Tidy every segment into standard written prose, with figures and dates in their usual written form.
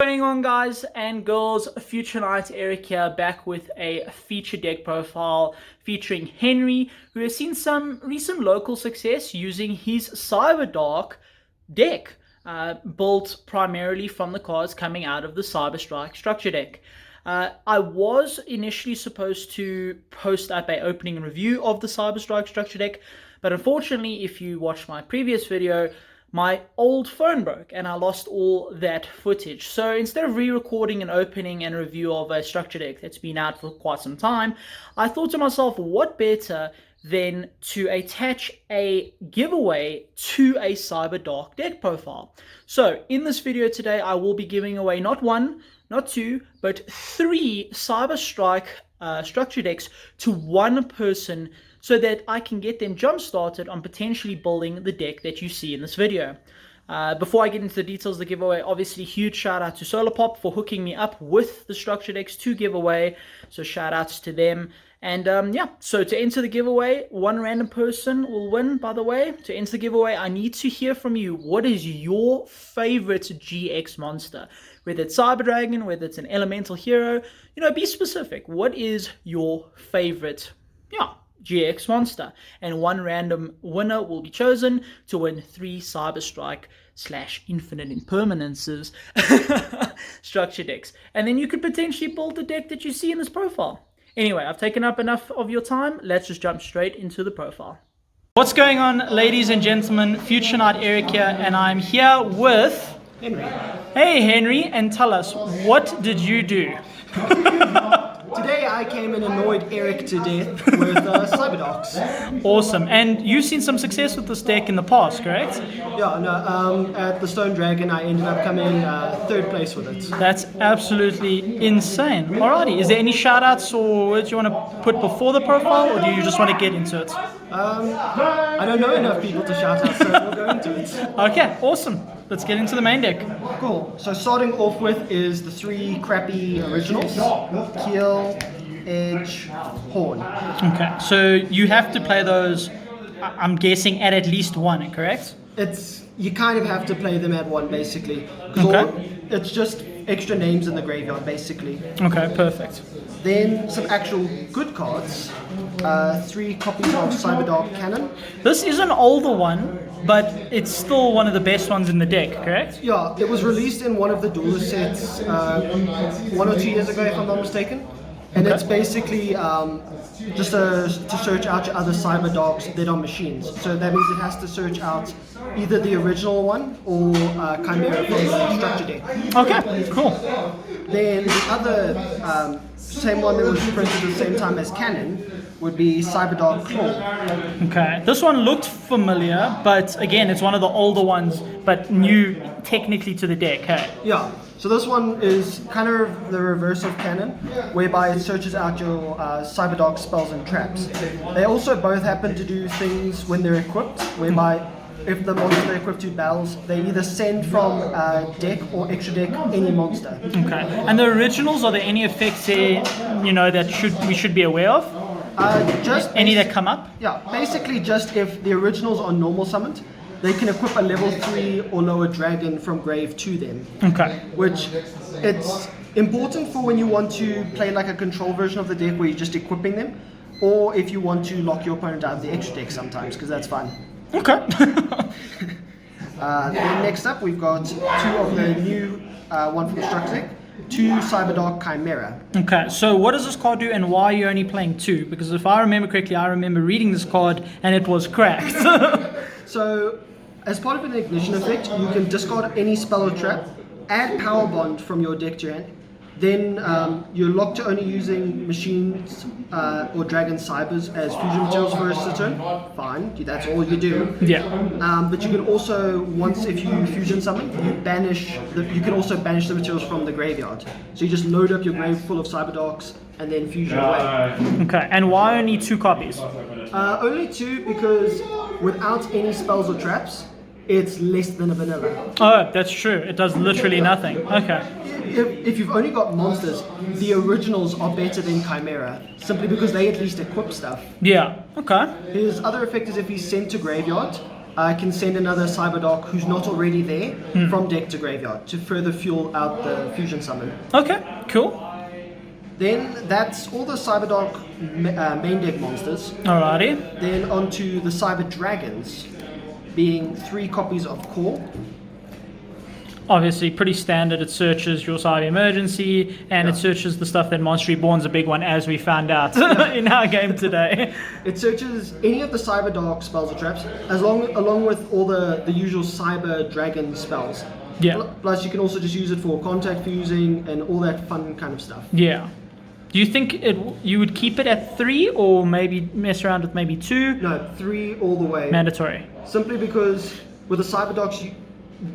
What's going on, guys and girls? Future Knight Eric here, back with a feature deck profile featuring Henry, who has seen some recent local success using his Cyberdark deck, built primarily from the cards coming out of the Cyberstrike structure deck. I was initially supposed to post up an opening review of the Cyberstrike structure deck, but unfortunately, if you watched my previous video, my old phone broke and I lost all that footage. So instead of re-recording an opening and review of a structure deck that's been out for quite some time, I thought to myself, what better than to attach a giveaway to a Cyberdark deck profile. So in this video today, I will be giving away not one, not two, but 3 Cyberstrike structure decks to one person, so that I can get them jump started on potentially building the deck that you see in this video. Before I get into the details of the giveaway, obviously huge shout out to Solarpop for hooking me up with the structure decks to give away. So shout outs to them. And yeah, so to enter the giveaway, one random person will win, by the way. To enter the giveaway, I need to hear from you. What is your favorite GX monster? Whether it's Cyber Dragon, whether it's an elemental hero, you know, be specific. What is your favorite, GX monster? And one random winner will be chosen to win 3 Cyberstrike / Infinite Impermanences structure decks. And then you could potentially build the deck that you see in this profile. Anyway, I've taken up enough of your time. Let's just jump straight into the profile. What's going on, ladies and gentlemen? Future Knight Eric here, and I'm here with Henry. Hey Henry, and tell us, what did you do? Today I came and annoyed Eric to death with Cyberdarks. Awesome. And you've seen some success with this deck in the past, correct? Yeah, no, at the Stone Dragon I ended up coming 3rd place with it. That's absolutely insane. Alrighty, is there any shoutouts or words you want to put before the profile, or do you just want to get into it? I don't know enough people to shout out, so we'll go into it. Okay, awesome. Let's get into the main deck. Cool. So starting off with is the 3 crappy originals. Keel, Edge, Horn. Okay, so you have to play those, I'm guessing, at least one, correct? You kind of have to play them at one, basically. Okay. It's just extra names in the graveyard, basically. Okay, perfect. Then some actual good cards. 3 copies of Cyberdark Cannon. This is an older one, but it's still one of the best ones in the deck, correct? Yeah, it was released in one of the duelist sets 1 or 2 years ago, if I'm not mistaken. And it's basically just to search out your other Cyberdarks that are machines. So that means it has to search out either the original one or Chimera from the structure deck. Okay, cool. Then the other same one that was printed at the same time as Cannon would be Cyberdark Claw. Okay, this one looked familiar, but again, it's one of the older ones, but new technically to the deck, hey? Yeah, so this one is kind of the reverse of Cannon, whereby it searches out your Cyberdark spells and traps. They also both happen to do things when they're equipped, whereby if the monster they're equipped to battles, they either send from deck or extra deck any monster. Okay, and the originals, are there any effects there, you know, that we should be aware of? Just any that come up? Yeah, basically just if the originals are normal summoned, they can equip a level 3 or lower dragon from grave to them. Okay. Which it's important for when you want to play like a control version of the deck where you're just equipping them, or if you want to lock your opponent out of the extra deck sometimes, because that's fun. Okay. Then next up we've got 2 of the new one from Structure deck. 2 Cyberdark Chimera. Okay, so what does this card do, and why are you only playing 2? Because if I remember correctly, I remember reading this card and it was cracked. So, as part of an ignition effect, you can discard any spell or trap, add Power Bond from your deck to your hand. Then you're locked to only using machines or dragon cybers as fusion materials for a turn. Fine, that's all you do. Yeah. But you can also, once if you fusion summon, you can also banish the materials from the graveyard. So you just load up your grave full of Cyberdarks and then fusion away. Okay, and why only 2 copies? Only 2 because without any spells or traps, it's less than a vanilla. Oh, that's true. It does literally nothing. Okay. If you've only got monsters, the originals are better than Chimera, simply because they at least equip stuff. Yeah, okay. His other effect is if he's sent to graveyard, can send another Cyberdark who's not already there from deck to graveyard to further fuel out the fusion summon. Okay, cool. Then that's all the Cyberdark main deck monsters. Alrighty. Then onto the Cyber Dragons, being 3 copies of Core. Obviously, pretty standard. It searches your Cyber Emergency, and it searches the stuff that Monster Reborn's a big one, as we found out in our game today. It searches any of the Cyber Dark spells or traps, along with all the usual Cyber Dragon spells. Yeah. Plus, you can also just use it for contact fusing and all that fun kind of stuff. Yeah. Do you think you would keep it at 3, or maybe mess around with maybe 2? No, 3 all the way. Mandatory. Simply because with the Cyber Darks,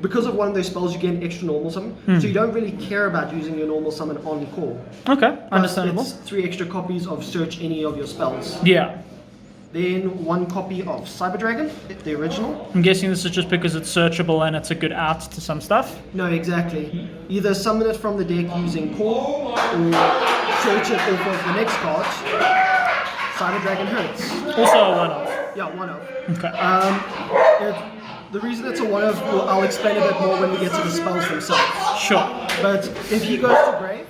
because of one of those spells, you get an extra normal summon, so you don't really care about using your normal summon on core. Okay, Plus, understandable. it's 3 extra copies of search any of your spells. Yeah. Then 1 copy of Cyber Dragon, the original. I'm guessing this is just because it's searchable and it's a good out to some stuff. No, exactly. Either summon it from the deck using core, or search it off of the next card. Cyber Dragon hurts. Also a one-off. Yeah, 1 of. Okay. The reason it's a 1 of, well, I'll explain a bit more when we get to the spells themselves. Sure. But if he goes to grave,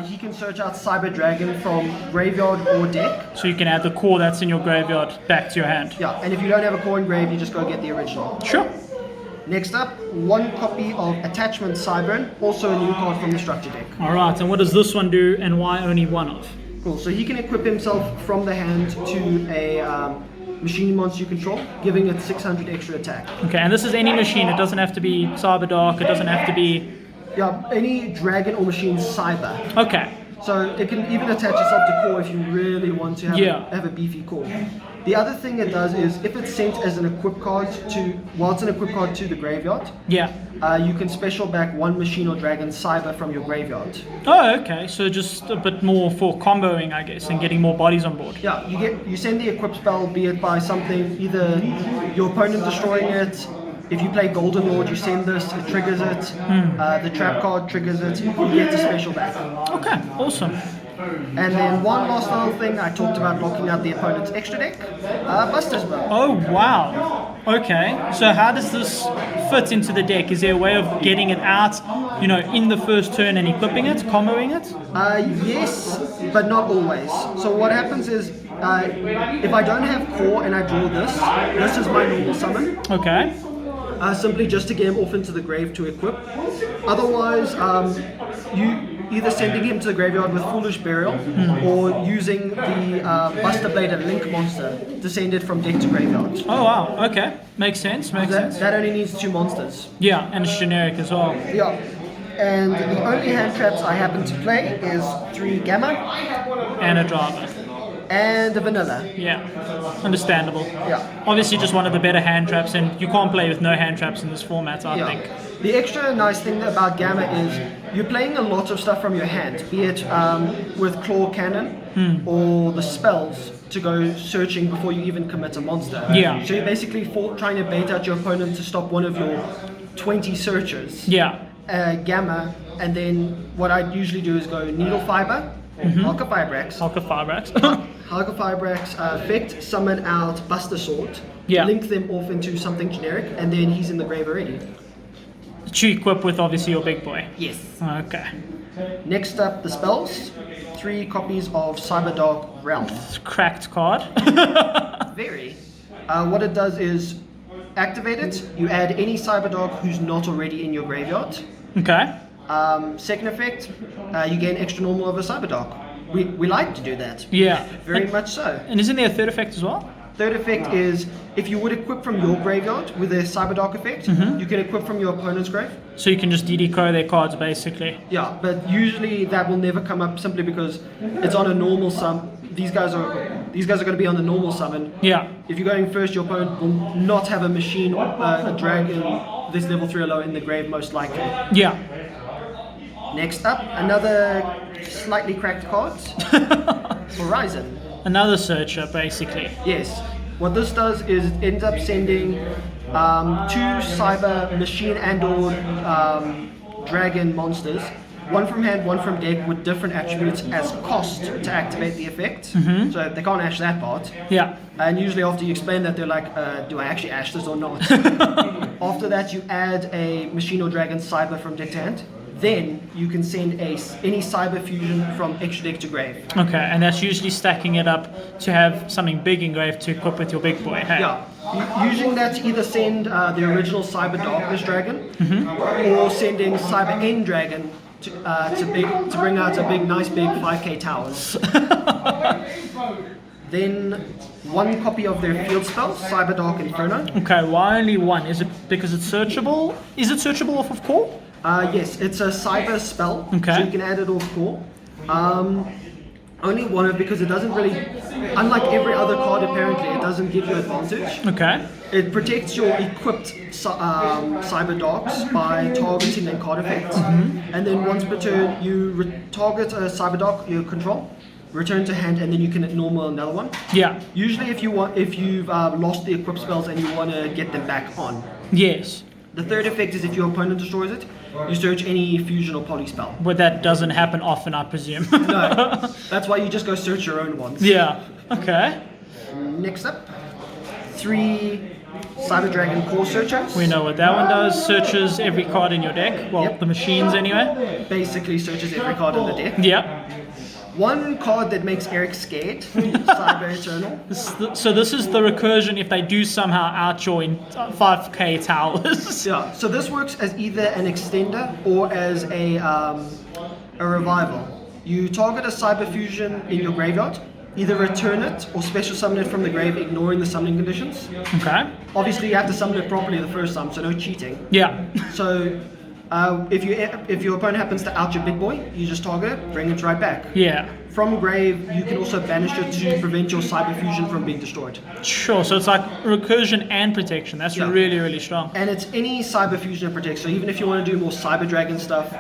he can search out Cyber Dragon from graveyard or deck. So you can add the core that's in your graveyard back to your hand. Yeah, and if you don't have a core in grave, you just go get the original. Sure. Next up, 1 copy of Attachment Cybern, also a new card from the structure deck. Alright, and what does this one do, and why only 1 of? Cool, so he can equip himself from the hand to a machine monster you control, giving it 600 extra attack. Okay, and this is any machine. It doesn't have to be Cyberdark. It doesn't have to be... Yeah, any dragon or machine cyber. Okay. So it can even attach itself to core if you really want to have a beefy core. The other thing it does is if it's sent as an equip card it's an equip card to the graveyard, you can special back 1 machine or dragon cyber from your graveyard. Oh, okay. So just a bit more for comboing, I guess, and getting more bodies on board. Yeah, you send the equip spell, be it by something, either your opponent destroying it. If you play Golden Lord, you send this, it triggers it. The trap card triggers it. You get the special back. Okay, awesome. And then one last little thing, I talked about blocking out the opponent's extra deck. Buster's Bow. Oh, wow. Okay. So how does this fit into the deck? Is there a way of getting it out, in the first turn and equipping it, comboing it? Yes, but not always. So what happens is, if I don't have core and I draw this is my normal summon. Okay. Simply just to get him off into the grave to equip. Otherwise, you either sending him to the graveyard with Foolish Burial or using the Buster Blade and Link monster to send it from deck to graveyard. Oh wow, okay. Makes sense, That only needs 2 monsters. Yeah, and it's generic as well. Yeah. And the only hand traps I happen to play is 3 Gamma. And a driver. And a Vanilla. Yeah, understandable. Yeah. Obviously just one of the better hand traps, and you can't play with no hand traps in this format, I think. The extra nice thing about Gamma is you're playing a lot of stuff from your hand, be it with Claw Cannon or the spells to go searching before you even commit a monster. Yeah. So you're basically trying to bait out your opponent to stop one of your 20 searchers. Yeah. Gamma, and then what I usually do is go Needle Fiber, Halka Fibrax, Halka Fibrax, effect, summon out Buster Sword, link them off into something generic, and then he's in the grave already. To equip with obviously your big boy. Yes. Okay. Next up, the spells. 3 copies of Cyberdark Realm. It's a cracked card. Very. What it does is activate it. You add any Cyberdark who's not already in your graveyard. Okay. Second effect, you gain extra normal of a Cyberdark. We like to do that. Yeah. Very much so. And isn't there a third effect as well? Third effect is if you would equip from your graveyard with a Cyberdark effect, you can equip from your opponent's grave. So you can just DD-co their cards basically. Yeah, but usually that will never come up simply because it's on a normal sum. These guys are going to be on the normal summon. Yeah. If you're going first, your opponent will not have a machine, a dragon, this level 3 or lower in the grave most likely. Yeah. Next up, another slightly cracked card. Horizon. Another searcher basically. Yes. What this does is it ends up sending 2 cyber machine and or dragon monsters one from hand, one from deck, with different attributes as cost to activate the effect. So they can't ash that part. Yeah. And usually after you explain that, they're like, do I actually ash this or not? After that, you add a machine or dragon cyber from deck to hand. Then you can send any cyber fusion from extra deck to grave. Okay, and that's usually stacking it up to have something big in grave to equip with your big boy. Hey? Yeah. Using that to either send the original Cyber Darkness Dragon or sending Cyber End Dragon to bring out a nice big 5k towers. Then one copy of their field spell, Cyberdark Inferno. Okay, why only one? Is it because it's searchable? Is it searchable off of core? Yes, it's a cyber spell, Okay. so you can add it off core. Only one of because it doesn't really, unlike every other card apparently, it doesn't give you advantage. Okay. It protects your equipped cyber darks by targeting their card effects, and then once per turn you target a cyber dark you control, return to hand, and then you can normal another one. Yeah. Usually, if you've lost the equipped spells and you want to get them back on. Yes. The third effect is if your opponent destroys it, you search any fusion or poly spell. But that doesn't happen often, I presume. No, that's why you just go search your own ones. Yeah. Okay. Next up, 3 Cyber Dragon Core Searchers. We know what that one does. Searches every card in your deck. Well, Yep. the machines anyway. Basically searches every card in the deck. Yeah. One card that makes Eric scared, Cyber Eternal. So this is the recursion if they do somehow out your 5k towers. Yeah, so this works as either an extender or as a revival. You target a Cyber Fusion in your graveyard, either return it or special summon it from the grave, ignoring the summoning conditions. Okay. Obviously, you have to summon it properly the first time, so no cheating. Yeah. So, if your opponent happens to out your big boy, you just target it, bring it right back. Yeah. From grave, you can also banish it to prevent your Cyber Fusion from being destroyed. Sure. So it's like recursion and protection. That's Yeah. really, really strong. And it's any Cyber Fusion that protects, so even if you want to do more Cyber Dragon stuff,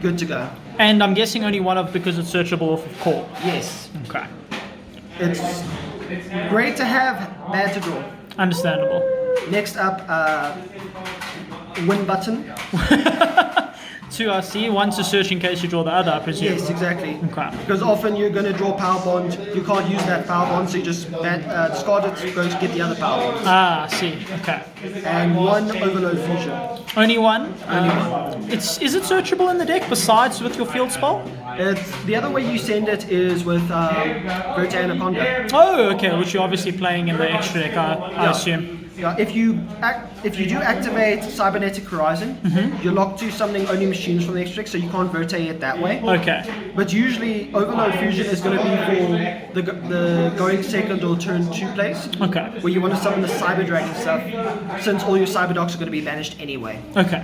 good to go. And I'm guessing only one of because it's searchable off of core. Yes. Okay. It's great to have, bad to draw. Understandable. Next up, win button. 2 RC, 1 to search in case you draw the other, I presume. Yes, exactly. Okay. Because often you're going to draw Power Bond, you can't use that Power Bond, so you just discard it, go to get the other Power Bond. Ah, I see. Okay. And 1 Overload Fusion. Only one? Only one. Is it searchable in the deck besides with your field spell? The other way you send it is with Verta Anaconda. Oh, okay, which you're obviously playing in the extra deck, I assume. Yeah, if you do activate Cybernetic Horizon, you're locked to summoning only machines from the extra deck, so you can't Verta it that way. Okay. But usually Overload Fusion is going to be for the going second or turn 2 plays. Okay. Where you want to summon the Cyber Dragon stuff, since all your Cyber Dogs are going to be banished anyway. Okay.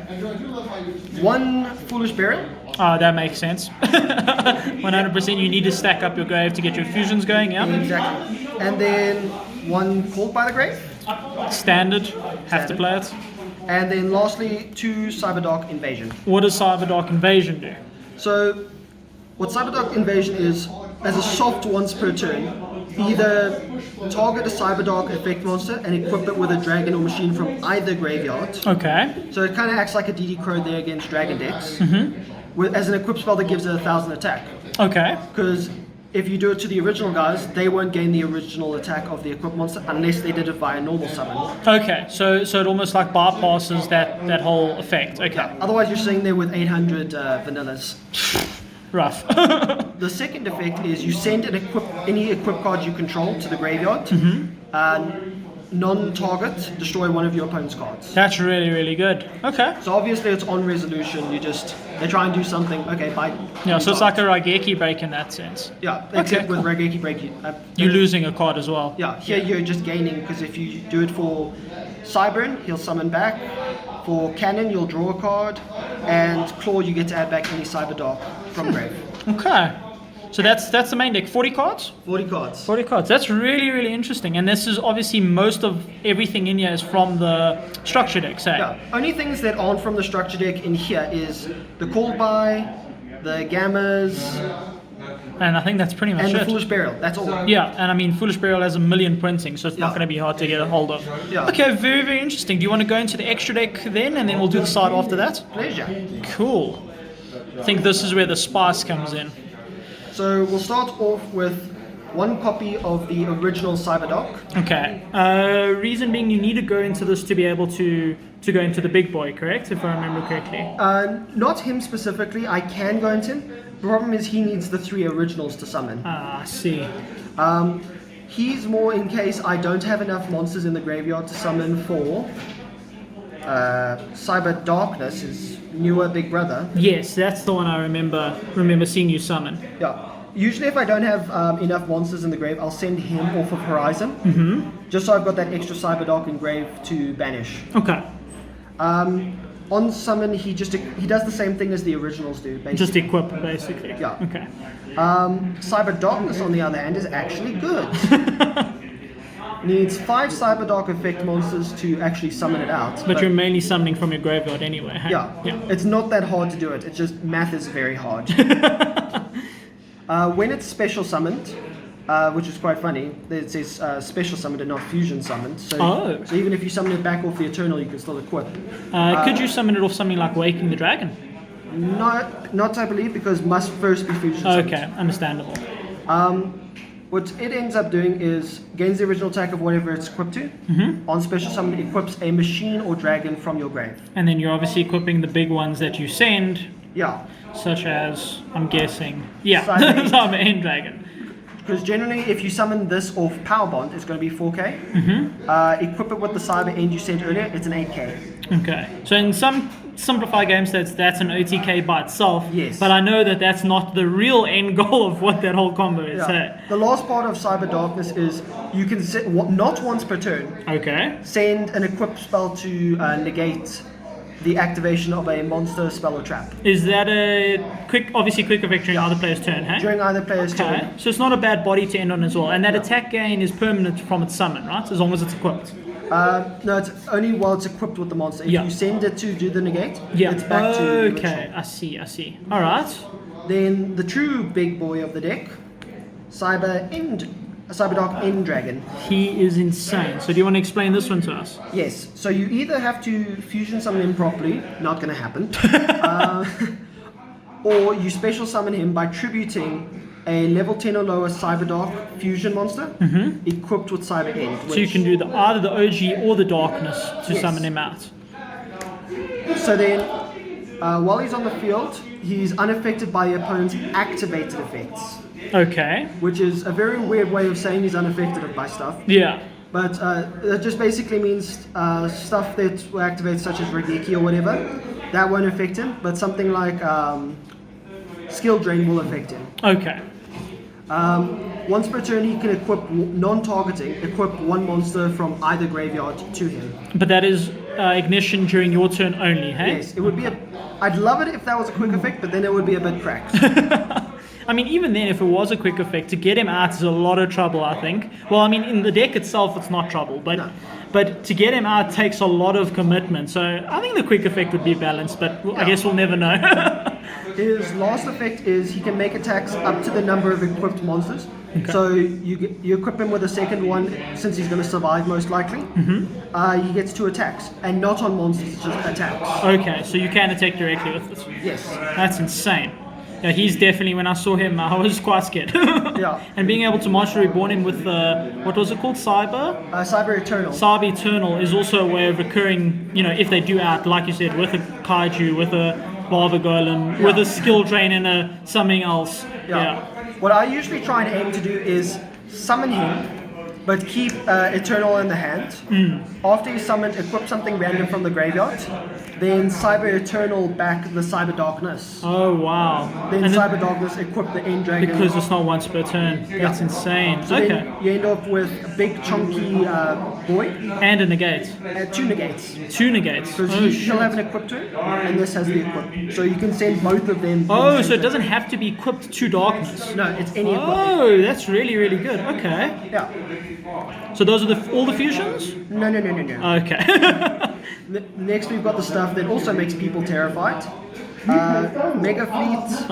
1 Foolish Burial. That makes sense. 100% you need to stack up your grave to get your fusions going, yeah? Exactly. And then 1 Called by the Grave. Standard. Have to play it. And then lastly, 2 Cyberdark Invasion. What does Cyberdark Invasion do? So, what Cyberdark Invasion is, as a soft once per turn, either target a Cyberdark effect monster and equip it with a dragon or machine from either graveyard. Okay. So it kind of acts like a DD Crow there against dragon decks. As an equipped spell that gives it 1,000 attack. Okay. Because if you do it to the original guys, they won't gain the original attack of the equipped monster unless they did it via normal summon. Okay, so it almost like bypasses that whole effect. Okay. Yeah. Otherwise, you're sitting there with 800 vanillas. Rough. The second effect is you send any equipped card you control to the graveyard. Non-target, destroy one of your opponent's cards. That's really, really good. Okay. So obviously it's on resolution. They try and do something. Okay, bye. Yeah, so it's like a Raigeki break in that sense. Yeah, except cool. with Raigeki break, You're losing a card as well. Yeah, here you're just gaining because if you do it for Cybern, he'll summon back. For Cannon, you'll draw a card, and Claw, you get to add back any Cyberdark from grave. Okay. So that's the main deck. 40 cards? 40 cards. 40 cards. That's really, really interesting. And this is obviously most of everything in here is from the structure deck, say. Yeah. Only things that aren't from the structure deck in here is the Called By, the Gammas, And I think that's pretty much and it. the Foolish Burial. That's all. Yeah, and I mean, Foolish Burial has 1 million printing, so it's not Yeah. going to be hard to get a hold of. Yeah. Okay, very, very interesting. Do you want to go into the extra deck then, and then we'll do the side after that? Pleasure. Cool. I think this is where the spice comes in. So we'll start off with one copy of the original Cyberdark. Okay. Reason being, you need to go into this to be able to go into the big boy, correct? If I remember correctly. Not him specifically. I can go into him. The problem is he needs the 3 originals to summon. Ah, I see. He's more in case I don't have enough monsters in the graveyard to summon for Cyberdarkness, his newer big brother. Yes, that's the one I remember seeing you summon. Yeah. Usually if I don't have enough monsters in the grave, I'll send him off of Horizon. Just so I've got that extra Cyberdark in grave to banish. Okay. On summon, he does the same thing as the originals do, basically. Just equip, basically. Yeah. Okay. Cyberdarkness, on the other hand, is actually good. Needs 5 Cyberdark effect monsters to actually summon it out. But you're mainly summoning from your graveyard anyway, hey? Yeah. It's not that hard to do it. It's just math is very hard. When it's special summoned, which is quite funny, it says special summoned and not fusion summoned. So even if you summon it back off the Eternal, you can still equip. Could you summon it off something like Waking the Dragon? Not I believe, because must first be fusion summoned. Okay, understandable. What it ends up doing is gains the original attack of whatever it's equipped to. On special summon, it equips a machine or dragon from your grave. And then you're obviously equipping the big ones that you send. Yeah. Such as, I'm guessing, Cyber End Dragon. Because generally, if you summon this off Power Bond, it's going to be 4K. Equip it with the Cyber End you said earlier, it's an 8K. Okay. So in some simplified games, that's an OTK by itself. Yes. But I know that that's not the real end goal of what that whole combo is. Yeah. The last part of Cyberdarkness is you can not once per turn. Okay. Send an equip spell to negate the activation of a monster, spell, or trap. Is that a quick effect during either player's turn, hey? During either player's turn. So it's not a bad body to end on as well. And that attack gain is permanent from its summon, right? As long as it's equipped. No, it's only while it's equipped with the monster. If you send it to do the negate, it's back to the original. Okay, I see. Alright. Then the true big boy of the deck, Cyberdark End Dragon. He is insane. So do you want to explain this one to us? Yes. So you either have to fusion summon him properly, not going to happen, or you special summon him by tributing a level 10 or lower Cyberdark fusion monster equipped with Cyber End. So you can do either the OG or the Darkness to summon him out. So then, while he's on the field, he's unaffected by the opponent's activated effects. Okay. Which is a very weird way of saying he's unaffected by stuff. Yeah. But that just basically means stuff that will activate, such as Regeki or whatever, that won't affect him, but something like Skill Drain will affect him. Okay. Once per turn, he can equip equip one monster from either graveyard to him. But that is ignition during your turn only, hey? Yes, it would be I'd love it if that was a quick effect, but then it would be a bit cracked. I mean, even then, if it was a quick effect, to get him out is a lot of trouble, I think. Well, I mean, in the deck itself, it's not trouble, but to get him out takes a lot of commitment. So I think the quick effect would be balanced, but I guess we'll never know. His last effect is he can make attacks up to the number of equipped monsters. Okay. So you equip him with a second one, since he's going to survive most likely. He gets 2 attacks, and not on monsters, just attacks. Okay, so you can attack directly with this. Yes. That's insane. Yeah, he's definitely, when I saw him, I was quite scared. Yeah. And being able to Monster Reborn him with, what was it called? Cyber Eternal. Cyber Eternal is also a way of recurring, if they do out, like you said, with a Kaiju, with a Lava Golem, with a Skill Drain and a something else. Yeah. What I usually try and aim to do is summon him, but keep Eternal in the hand. After he's summoned, equip something random from the graveyard. Then Cyber Eternal back the Cyber Darkness. Oh, wow. Then Cyber Darkness equip the End Dragon. Because it's not once per turn. That's insane. So then you end up with a big chunky boy. And a negate. 2 negates. 2 negates. Because he'll have an equip turn, and this has the equip. So you can send both of them. Oh, so it doesn't have to be equipped to Darkness. No, it's any equip. Oh, that's really, really good. Okay. Yeah. So those are all the fusions? No. Okay. Next we've got the stuff that also makes people terrified. Mega Fleet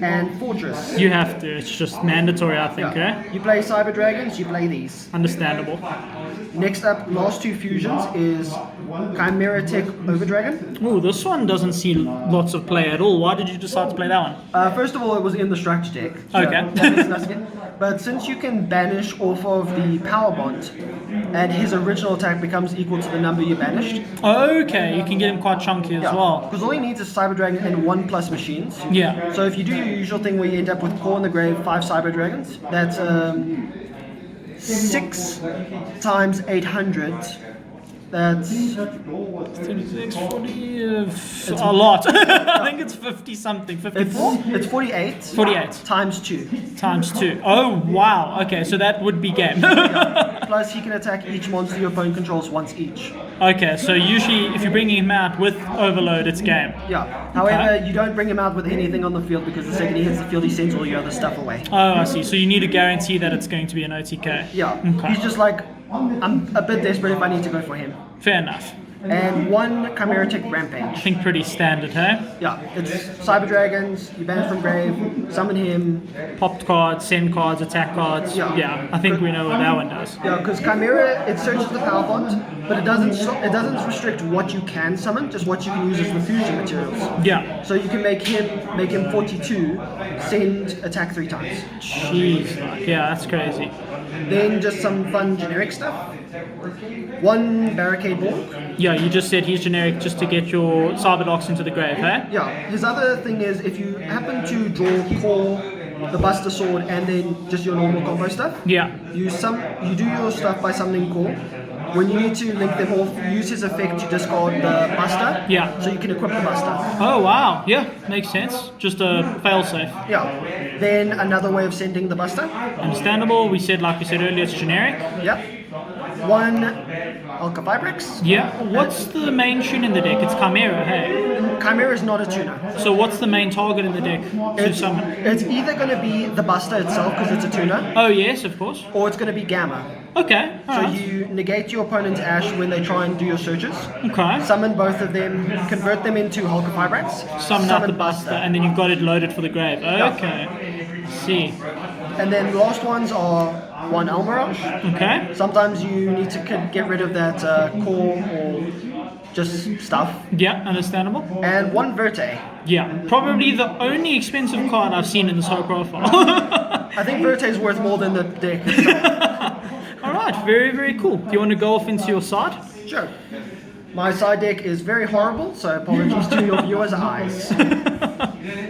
and Fortress. You have to, it's just mandatory, I think, You play Cyber Dragons, you play these. Understandable. Next up, last 2 fusions is Chimera Tech Overdragon. Oh, this one doesn't see lots of play at all. Why did you decide to play that one? First of all, it was in the structure deck. So Okay. that makes nothing in. But since you can banish off of the power bond, and his original attack becomes equal to the number you banished. Okay, you can get him quite chunky as well. Because all he needs is Cyber Dragon and 1+ machines. Yeah. So if you do your usual thing where you end up with core in the grave, 5 Cyber Dragons, that's 6 times 800. That's 36, 40, a lot. I think it's 50 something. 54? it's 48. 48 times 2. times 2. Oh, wow. Okay, so that would be game. Plus, he can attack each monster your opponent controls once each. Okay, so usually if you're bringing him out with Overload, it's game. Yeah. However, you don't bring him out with anything on the field because the second he hits the field, he sends all your other stuff away. Oh, I see. So you need to guarantee that it's going to be an OTK. Yeah. Okay. He's just like, I'm a bit desperate if I need to go for him. Fair enough. And 1 Chimera Tech I Rampage. think pretty standard, hey? Yeah, it's Cyber Dragons, you ban it from grave, summon him. Popped cards, send cards, attack cards. Yeah. I think we know what that one does. Yeah, because Chimera, it searches the power bond, but it doesn't restrict what you can summon, just what you can use as the fusion materials. Yeah. So you can make him 42, send attack 3 times. Jeez. Yeah, that's crazy. Then just some fun generic stuff. 1 Barricade Borg. Yeah, you just said he's generic just to get your Cyberdarks into the grave, hey? Yeah, his other thing is if you happen to draw core, the Buster Sword, and then just your normal combo stuff, Yeah. you do your stuff by summoning core. When you need to link them off, use his effect to discard the Buster. Yeah. So you can equip the Buster. Oh, wow. Yeah, makes sense. Just a failsafe. Yeah. Then another way of sending the Buster. Understandable. We said, like we said earlier, it's generic. Yep. 1 Alka Vibrax. Yeah. What's the main tune in the deck? It's Chimera, hey? Chimera is not a tuner. So what's the main target in the deck to summon? It's either going to be the Buster itself because it's a tuner, Oh, yes, of course. or it's going to be Gamma. Okay. So Alright. you negate your opponent's Ash when they try and do your searches. Okay. Summon both of them, convert them into Hulk Vibrax. Summon up the Buster, and then you've got it loaded for the grave. Okay. See. And then the last ones are 1 Elmirage. Okay. Sometimes you need to get rid of that core or just stuff. Yeah, understandable. And 1 Verte. Yeah, probably the only expensive card I've seen in this whole profile. I think Verte is worth more than the deck itself. Alright, very, very cool. Do you want to go off into your side? Sure. My side deck is very horrible, so apologies to your viewers' eyes.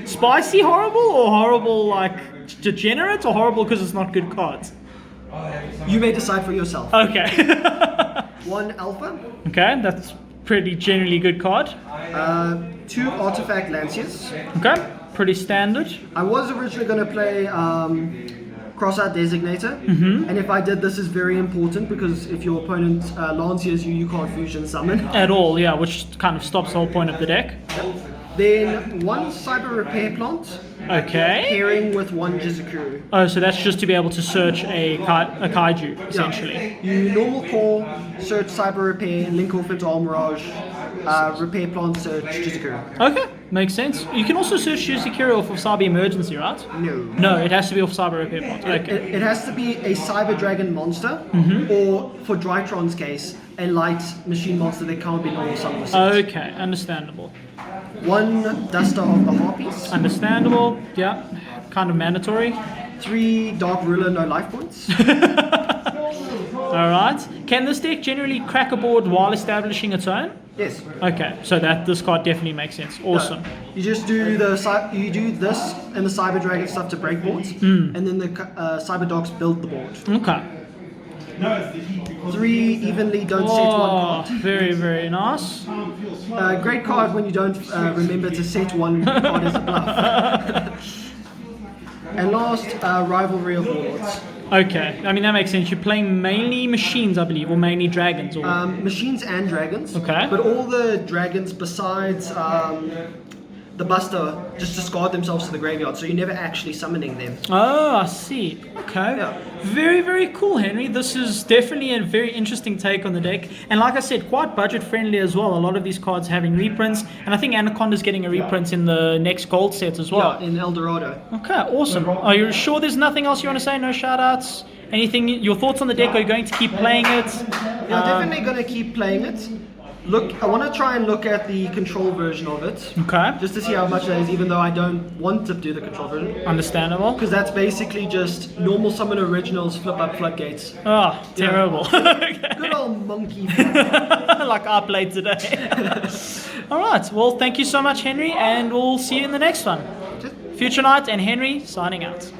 Spicy horrible, or horrible like degenerate, or horrible because it's not good cards? You may decide for yourself. Okay. 1 Alpha, Okay, that's pretty generally good card. 2 Artifact Lanciers. Okay, pretty standard. I was originally going to play Crossout Designator, and if I did, this is very important because if your opponent Lanciers you can't fusion summon. At all, yeah, which kind of stops the whole point of the deck. Then 1 Cyber Repair Plant, Okay. pairing with 1 Jizukuru. Oh, so that's just to be able to search a kaiju, essentially. You normal core, search Cyber Repair, link off into Almirage, Repair Plant, search Jizukuru. Okay, makes sense. You can also search Yuzikiri off of Cyber Emergency, right? No. No, it has to be off Cyber Repair Plant. Okay. It has to be a Cyber Dragon monster, or for Drytron's case, a light machine monster that can't be normal summon. Okay, understandable. 1 Duster of the Harpies, Understandable, yeah. Kind of mandatory. 3 Dark Ruler, no life points. Alright. Can this deck generally crack a board while establishing its own? Yes. Okay, so this card definitely makes sense. Awesome. You just do this and the Cyber Dragon stuff to break boards, and then the Cyber Dogs build the board. Okay. 3 Evenly don't set 1 Oh, card. very, very nice. Great card when you don't remember to set 1 card as a bluff. And last, Rivalry of Warlords. Okay, I mean that makes sense. You're playing mainly machines, I believe, or mainly dragons, or Machines and dragons. Okay. But all the dragons besides the Buster just discard themselves to the graveyard, so you're never actually summoning them. Oh, I see. Okay. Yeah. Very, very cool, Henry. This is definitely a very interesting take on the deck. And like I said, quite budget friendly as well. A lot of these cards having reprints. And I think Anaconda's getting a reprint in the next gold set as well. Yeah, in El Dorado. Okay, awesome. Are you sure there's nothing else you want to say? No shoutouts? Anything? Your thoughts on the deck? Are you going to keep playing it? Yeah, definitely going to keep playing it. I want to try and look at the control version of it. Okay. Just to see how much that is, even though I don't want to do the control version. Understandable. Because that's basically just normal summon originals, flip up floodgates. Oh, terrible. Good old monkey. Like I played today. All right. Well, thank you so much, Henry, and we'll see you in the next one. Future Knight and Henry signing out.